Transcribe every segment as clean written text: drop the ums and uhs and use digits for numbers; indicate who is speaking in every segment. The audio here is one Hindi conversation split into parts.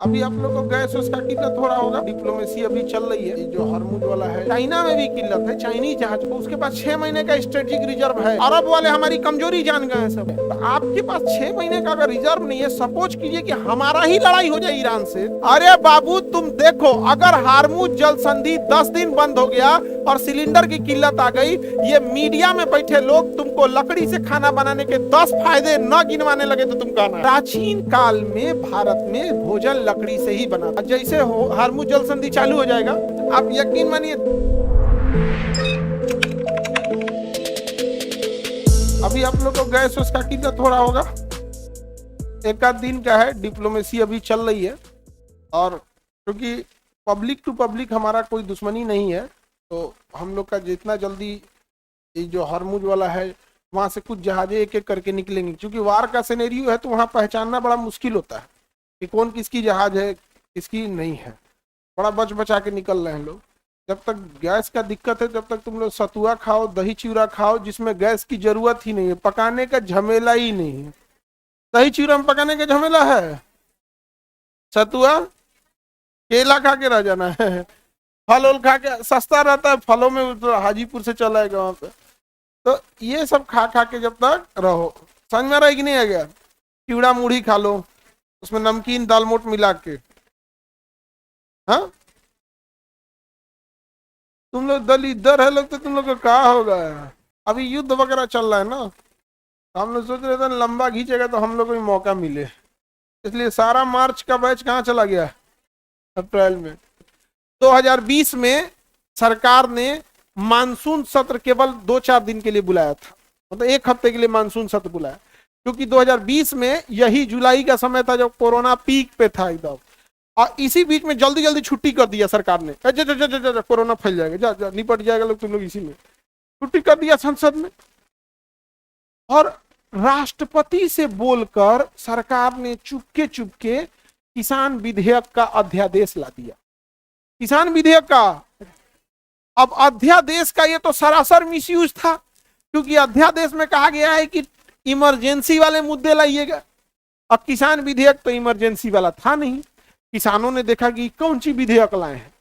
Speaker 1: अभी आप लोग को गैस उसका किल्लत हो रहा होगा। डिप्लोमेसी अभी चल रही है, ये जो हरमुज वाला है, चाइना में भी किल्लत है। चाइनीज जहाज को उसके पास 6 महीने का स्ट्रेटेजिक रिजर्व है। अरब वाले हमारी कमजोरी जान गए हैं सब। तो आपके पास 6 महीने का अगर रिजर्व नहीं है, सपोज कीजिए कि हमारा ही लड़ाई हो जाए ईरान से। अरे बाबू तुम देखो, अगर हारमुज जल संधि 10 दिन बंद हो गया और सिलेंडर की किल्लत आ गई, ये मीडिया में बैठे लोग तुमको लकड़ी से खाना बनाने के 10 फायदे न गिनवाने लगे तो तुम कहना। प्राचीन काल में भारत में भोजन लकड़ी से ही बना था। जैसे हारमुज जल संधि चालू हो जाएगा, आप यकीन मानिए, अभी आप लोग को गैस उसका किल्लत हो रहा होगा। एक आध दिन का है, डिप्लोमेसी अभी चल रही है। और क्योंकि पब्लिक टू पब्लिक हमारा कोई दुश्मनी नहीं है, तो हम लोग का जितना जल्दी ये जो हरमुज वाला है वहां से कुछ जहाजें एक एक करके निकलेंगे। क्योंकि वार का सिनेरियो है तो वहां पहचानना बड़ा मुश्किल होता है कि कौन किसकी जहाज है किसकी नहीं है। बड़ा बच बचा के निकल रहे हैं लोग। जब तक गैस का दिक्कत है तब तक तुम लोग सतुआ खाओ, दही चिवड़ा खाओ, जिसमें गैस की जरूरत ही नहीं है, पकाने का झमेला ही नहीं है। दही चिवड़ा में पकाने का झमेला है, सतुआ केला खा के रह जाना है। फल उल खा के सस्ता रहता है, फलों में तो हाजीपुर से चला है वहां पे। तो ये सब खा खा के जब तक रहो, समझ में रहा कि नहीं आ गया। चिवड़ा मुढ़ी खा लो, उसमें नमकीन दाल मोट मिला के। हाँ तुम लोग दल इधर है लोग, तो तुम लोग का क्या होगा। अभी युद्ध वगैरह चल रहा है ना, तो हम लोग सोच रहे थे लंबा खींचेगा तो हम लोग को भी मौका मिले, इसलिए सारा मार्च का बैच कहाँ चला गया। अप्रैल में 2020 में सरकार ने मानसून सत्र केवल 2-4 दिन के लिए बुलाया था, मतलब एक हफ्ते के लिए मानसून सत्र बुलाया। क्योंकि 2020 में यही जुलाई का समय था जब कोरोना पीक पे था एकदम, और इसी बीच में जल्दी जल्दी छुट्टी कर दिया सरकार ने। जा, जा, जा, जा, जा, कोरोना फैल जाएगा, जा, जा, निपट जाएगा लोग, तुम लोग इसी में छुट्टी कर दिया संसद में। और राष्ट्रपति से बोलकर सरकार ने चुपके चुपके किसान विधेयक का अध्यादेश ला दिया। किसान विधेयक का, अब अध्यादेश का ये तो सरासर मिसयूज था, क्योंकि अध्यादेश में कहा गया है कि इमरजेंसी वाले मुद्दे लाइएगा। अब किसान विधेयक तो इमरजेंसी वाला था नहीं। किसानों ने देखा कि कौन सी विधेयक लाए हैं,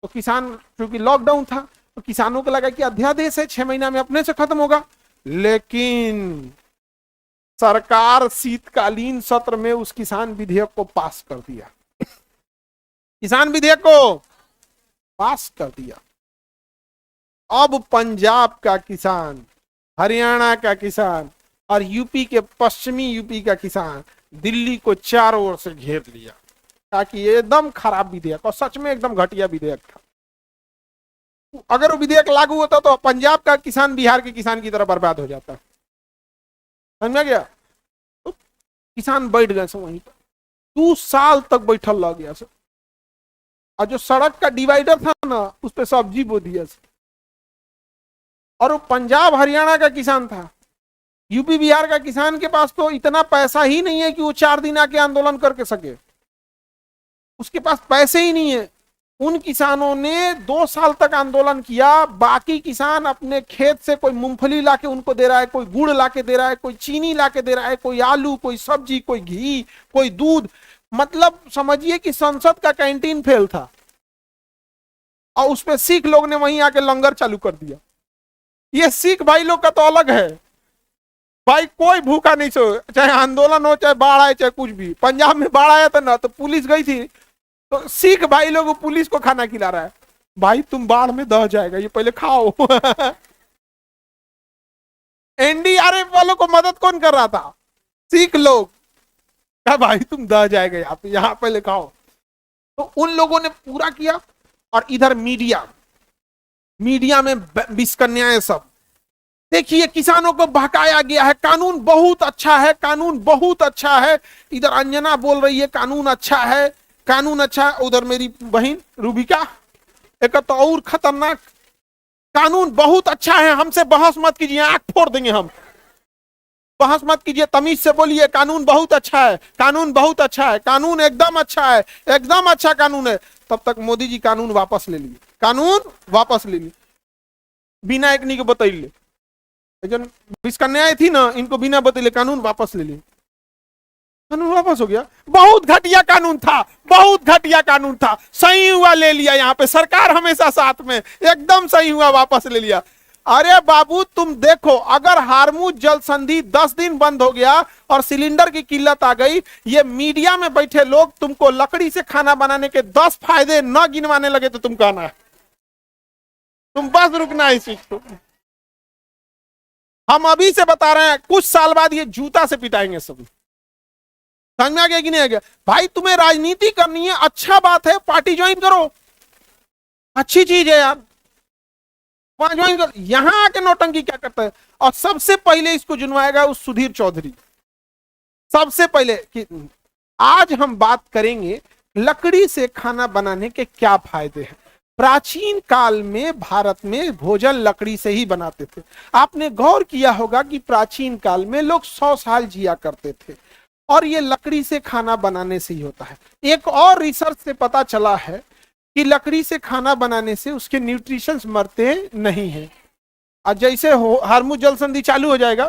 Speaker 1: तो किसान, क्योंकि लॉकडाउन था तो किसानों को लगा कि अध्यादेश है 6 महीना में अपने से खत्म होगा। लेकिन सरकार शीतकालीन सत्र में उस किसान विधेयक को पास कर दिया, किसान विधेयक को पास कर दिया। अब पंजाब का किसान, हरियाणा का किसान और यूपी के पश्चिमी यूपी का किसान दिल्ली को चारों ओर से घेर लिया, ताकि एकदम खराब विधेयक, और सच में एकदम घटिया विधेयक था। अगर वो विधेयक लागू होता तो पंजाब का किसान बिहार के किसान की तरह बर्बाद हो जाता। समझ में गया। तो किसान बैठ गए वहीं पर 2 साल तक बैठल रह गया। और जो सड़क का डिवाइडर था ना, उस पर सब्जी बो दिया। और वो पंजाब हरियाणा का किसान था। यूपी बिहार का किसान के पास तो इतना पैसा ही नहीं है कि वो 4 दिन आके आंदोलन करके सके, उसके पास पैसे ही नहीं है। उन किसानों ने 2 साल तक आंदोलन किया। बाकी किसान अपने खेत से कोई मूंगफली लाके उनको दे रहा है, कोई गुड़ लाके दे रहा है, कोई चीनी लाके दे रहा है, कोई आलू, कोई सब्जी, कोई घी, कोई दूध। मतलब समझिए कि संसद का कैंटीन फेल था, और उस पर सिख लोग ने वहीं आके लंगर चालू कर दिया। ये सिख भाई लोग का तो अलग है भाई, कोई भूखा नहीं सो, चाहे आंदोलन हो, चाहे बाढ़ आए, चाहे कुछ भी। पंजाब में बाढ़ आया था ना, तो पुलिस गई थी, तो सिख भाई लोग पुलिस को खाना खिला रहा है। भाई तुम बाढ़ में दह जाएगा, ये पहले खाओ। एनडीआरएफ वालों को मदद कौन कर रहा था? सिख लोग। क्या भाई तुम दह जाएगा यहाँ पे, यहाँ पहले खाओ। तो उन लोगों ने पूरा किया। और इधर मीडिया में विस्कन्याएं सब। देखिए किसानों को बहकाया गया है, कानून बहुत अच्छा है, कानून बहुत अच्छा है। इधर अंजना बोल रही है कानून अच्छा है, कानून अच्छा है। उधर मेरी बहन रूबिका, एक तो और खतरनाक, कानून बहुत अच्छा है, हमसे बहस मत कीजिए, आंख फोड़ देंगे हम। बहस मत कीजिए, तमीज से बोलिए कानून बहुत अच्छा है, कानून बहुत अच्छा है, कानून एकदम अच्छा है, एकदम अच्छा कानून है। तब तक मोदी जी कानून वापस ले लिए, कानून वापस ले लिए, बिना एक को बतैले। विस्कन्याएं थी ना, इनको बिना बतैले कानून वापस ले लिए। कानून वापस हो गया। बहुत घटिया कानून था, बहुत घटिया कानून था, सही हुआ ले लिया, यहाँ पे सरकार हमेशा साथ में, एकदम सही हुआ वापस ले लिया। अरे बाबू तुम देखो, अगर हार्मुज जल संधि 10 दिन बंद हो गया और सिलेंडर की किल्लत आ गई, ये मीडिया में बैठे लोग तुमको लकड़ी से खाना बनाने के 10 फायदे न गिनवाने लगे तो तुम कहना है, तुम बस रुकना है इस चीज को। हम अभी से बता रहे हैं, कुछ साल बाद ये जूता से पिटाएंगे सब। समझ में आ गया कि नहीं आ गया? भाई तुम्हें राजनीति करनी है, अच्छा बात है, पार्टी ज्वाइन करो, अच्छी चीज है यार, वहां ज्वाइन करो। यहां आके नौटंकी क्या करता है? और सबसे पहले इसको जुनवाएगा उस सुधीर चौधरी, सबसे पहले कि आज हम बात करेंगे लकड़ी से खाना बनाने के क्या फायदे हैं। प्राचीन काल में भारत में भोजन लकड़ी से ही बनाते थे। आपने गौर किया होगा कि प्राचीन काल में लोग 100 साल जिया करते थे, और ये लकड़ी से खाना बनाने से ही होता है। एक और रिसर्च से पता चला है कि लकड़ी से खाना बनाने से उसके न्यूट्रिशंस मरते नहीं हैं। और जैसे हार्मुज जल संधि चालू हो जाएगा,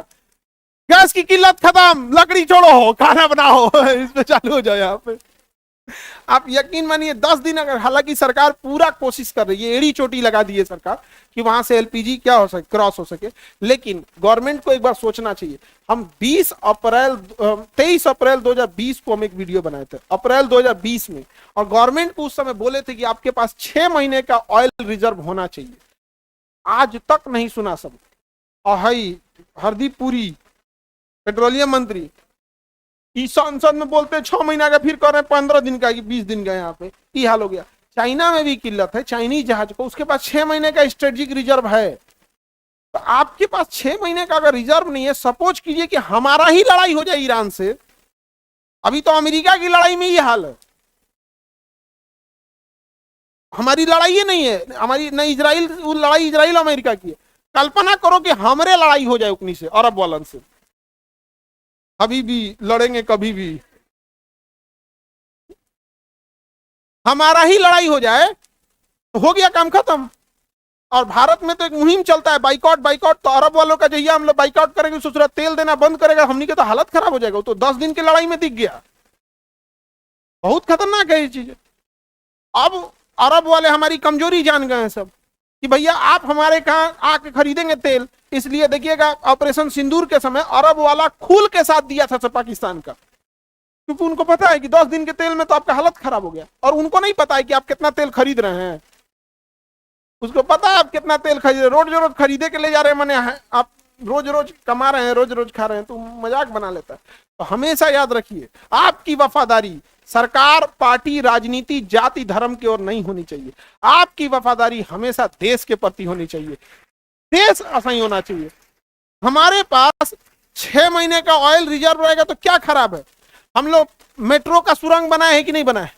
Speaker 1: गैस की किल्लत खत्म, लकड़ी छोड़ो, खाना बनाओ, इस पे चालू हो जाए यहाँ पे। आप यकीन मानिए 10 दिन अगर, हालांकि सरकार पूरा कोशिश कर रही है, एड़ी चोटी लगा दी है सरकार कि वहां से एलपीजी क्या हो सके, क्रॉस हो सके, लेकिन गवर्नमेंट को एक बार सोचना चाहिए। हम 23 अप्रैल 2020 को हम एक वीडियो बनाए थे, अप्रैल 2020 में, और गवर्नमेंट को उस समय बोले थे कि आपके पास 6 महीने का ऑयल रिजर्व होना चाहिए। आज तक नहीं सुना सब। और हरदीप पुरी पेट्रोलियम मंत्री इस संसद में बोलते 6 महीना का, फिर कह रहे हैं 15 दिन का, 20 दिन का। यहाँ पे ये हाल हो गया। चाइना में भी किल्लत है, चाइनीज जहाज को, उसके पास 6 महीने का स्ट्रेटेजिक रिजर्व है। तो आपके पास 6 महीने का अगर रिजर्व नहीं है, सपोज कीजिए कि हमारा ही लड़ाई हो जाए ईरान से, अभी तो अमेरिका की लड़ाई में ये हाल है, हमारी लड़ाई ही नहीं है, हमारी न इजराइल, लड़ाई इजराइल अमेरिका की है। कल्पना करो कि हमारे लड़ाई हो जाए उकनी से, अरब वालन से, अभी भी लड़ेंगे, कभी भी हमारा ही लड़ाई हो जाए तो हो गया काम खत्म। और भारत में तो एक मुहिम चलता है, बाइकआउट बाइकआउट। तो अरब वालों का जहिया हम लोग बाइकआउट करेंगे, सोच रहा तेल देना बंद करेगा, हमनी के तो हालत खराब हो जाएगा। तो 10 दिन की लड़ाई में दिख गया, बहुत खतरनाक है ये चीज। अब अरब वाले हमारी कमजोरी जान गए हैं सब कि भैया आप हमारे कहाँ आके खरीदेंगे तेल, इसलिए देखिएगा ऑपरेशन सिंदूर के समय अरब वाला खुल के साथ दिया था पाकिस्तान का, क्योंकि उनको पता है कि 10 दिन के तेल में तो आपका हालत खराब हो गया। और उनको नहीं पता है कि आप कितना तेल खरीद रहे हैं, उसको पता है आप कितना तेल खरीद रहे, रोज रोज खरीदे के ले जा रहे हैं, मैंने आप रोज रोज कमा रहे हैं, रोज रोज खा रहे हैं, तो मजाक बना लेता है। तो हमेशा याद रखिए, आपकी वफादारी सरकार, पार्टी, राजनीति, जाति, धर्म की ओर नहीं होनी चाहिए। आपकी वफादारी हमेशा देश के प्रति होनी चाहिए, देश असही होना चाहिए। हमारे पास 6 महीने का ऑयल रिजर्व रहेगा तो क्या खराब है? हम लोग मेट्रो का सुरंग बनाए है कि नहीं बनाए,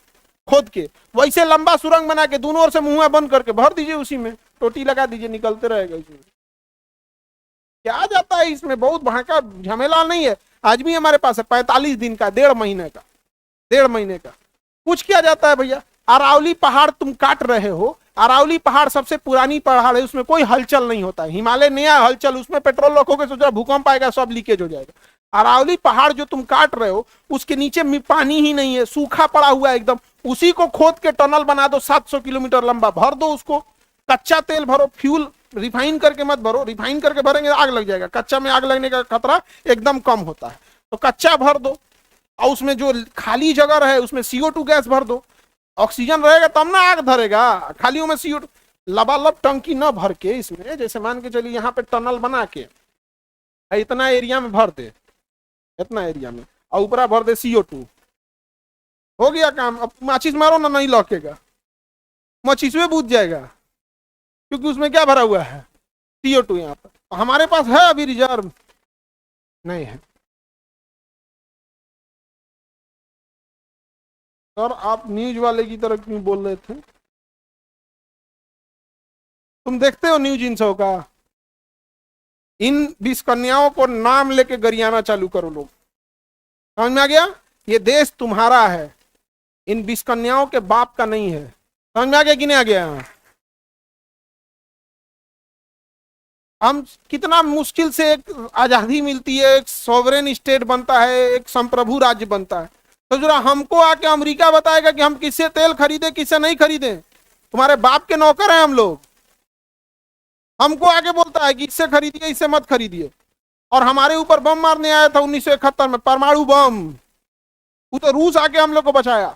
Speaker 1: खोद के, वैसे लंबा सुरंग बना के दोनों ओर से मुंह बंद करके भर दीजिए, उसी में टोटी लगा दीजिए, निकलते रहेगा। इसमें क्या जाता है, इसमें बहुत भड़का झमेला नहीं है। आज भी हमारे पास है 45 दिन का, 1.5 महीने का, कुछ क्या जाता है भैया। अरावली पहाड़ तुम काट रहे हो, अरावली पहाड़ सबसे पुरानी पहाड़ है, उसमें कोई हलचल नहीं होता है। हिमालय नया हलचल, उसमें पेट्रोल रखोगे सोचा भूकंप आएगा, सब लीकेज हो जाएगा। अरावली पहाड़ जो तुम काट रहे हो, उसके नीचे में पानी ही नहीं है, सूखा पड़ा हुआ है एकदम, उसी को खोद के टनल बना दो, 700 किलोमीटर लंबा, भर दो उसको, कच्चा तेल भरो, फ्यूल रिफाइन करके मत भरो, रिफाइन करके भरेंगे आग लग जाएगा, कच्चा में आग लगने का खतरा एकदम कम होता है। तो कच्चा भर दो, और उसमें जो खाली जगह रहे उसमें CO2 गैस भर दो, ऑक्सीजन रहेगा तब ना आग धरेगा। खाली में CO2 लबालब टंकी ना भर के, इसमें जैसे मान के चलिए यहाँ पे टनल बना के इतना एरिया में भर दे, इतना एरिया में, और ऊपरा भर दे CO2, हो गया काम। अब माचिस मारो ना, नहीं लौकेगा, माचिस में बूझ जाएगा, क्योंकि उसमें क्या भरा हुआ है, CO2। यहाँ पर हमारे पास है अभी रिजर्व नहीं है। सर आप न्यूज वाले की तरह क्यों बोल रहे थे? तुम देखते हो न्यूज इन सब का? इन 20 कन्याओं को नाम लेके गरियाना चालू करो लोग, समझ में आ गया? ये देश तुम्हारा है, इन 20 कन्याओं के बाप का नहीं है। समझ में आ गया कि नहीं आ गया? हम कितना मुश्किल से एक आजादी मिलती है, एक सॉवरेन स्टेट बनता है, एक संप्रभु राज्य बनता है। तो जरा हमको आके अमेरिका बताएगा कि हम किससे तेल खरीदे किससे नहीं खरीदे? तुम्हारे बाप के नौकर हैं हम लोग। हमको आके बोलता है कि इससे खरीदिए इससे मत खरीदिए। और हमारे ऊपर बम मारने आया था 1971 में, परमाणु बम। वो तो रूस आके हम लोग को बचाया।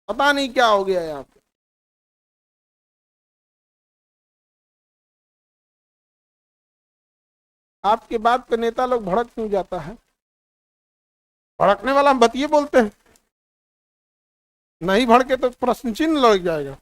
Speaker 1: पता नहीं क्या हो गया यहाँ पे। आपके बात पे नेता लोग भड़क क्यों जाता है? भड़कने वाला हम बतिए बोलते हैं, नहीं भड़के तो प्रश्न चिन्ह लग जाएगा।